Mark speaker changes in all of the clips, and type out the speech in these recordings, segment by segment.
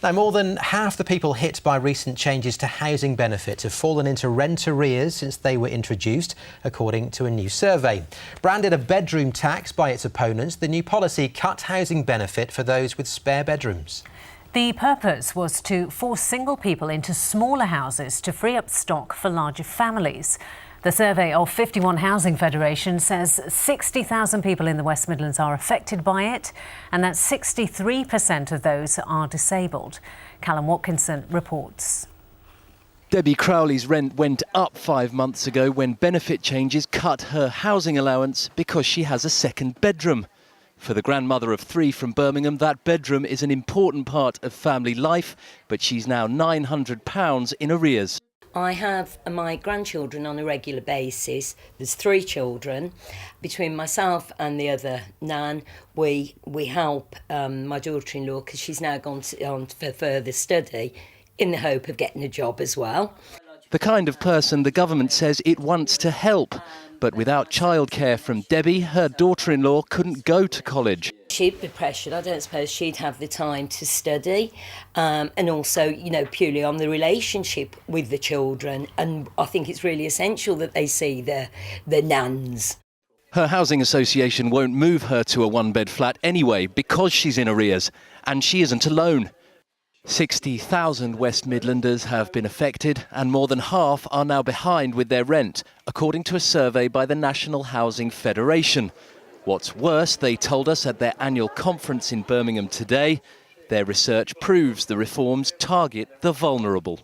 Speaker 1: Now, more than half the people hit by recent changes to housing benefits have fallen into rent arrears since they were introduced, according to a new survey. Branded a bedroom tax by its opponents, the new policy cut housing benefit for those with spare bedrooms.
Speaker 2: The purpose was to force single people into smaller houses to free up stock for larger families. The survey of 51 housing federations says 60,000 people in the West Midlands are affected by it, and that 63% of those are disabled. Callum Watkinson reports.
Speaker 3: Debbie Crowley's rent went up 5 months ago when benefit changes cut her housing allowance because she has a second bedroom. For the grandmother of 3 from Birmingham, that bedroom is an important part of family life, but she's now £900 in arrears.
Speaker 4: I have my grandchildren on a regular basis. There's 3 children. Between myself and the other nan, we help my daughter-in-law because she's now gone on for further study in the hope of getting a job as well.
Speaker 3: The kind of person the government says it wants to help. But without childcare from Debbie, her daughter-in-law couldn't go to college.
Speaker 4: She'd be pressured. I don't suppose she'd have the time to study. And also, purely on the relationship with the children. And I think it's really essential that they see the nans.
Speaker 3: Her housing association won't move her to a one-bed flat anyway because she's in arrears. And she isn't alone. 60,000 West Midlanders have been affected and more than half are now behind with their rent, according to a survey by the National Housing Federation. What's worse, they told us at their annual conference in Birmingham today, their research proves the reforms target the vulnerable.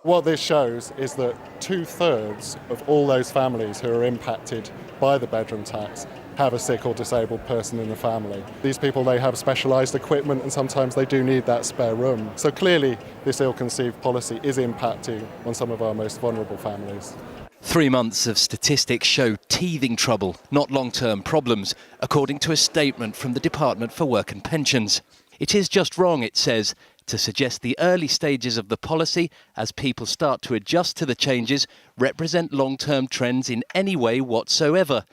Speaker 5: What this shows is that 2/3 of all those families who are impacted by the bedroom tax have a sick or disabled person in the family. These people, they have specialised equipment and sometimes they do need that spare room. So clearly this ill-conceived policy is impacting on some of our most vulnerable families.
Speaker 3: 3 months of statistics show teething trouble, not long-term problems, according to a statement from the Department for Work and Pensions. It is just wrong, it says, to suggest the early stages of the policy, as people start to adjust to the changes, represent long-term trends in any way whatsoever.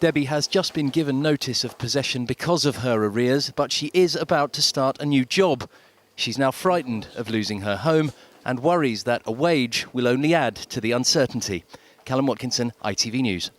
Speaker 3: Debbie has just been given notice of possession because of her arrears, but she is about to start a new job. She's now frightened of losing her home and worries that a wage will only add to the uncertainty. Callum Watkinson, ITV News.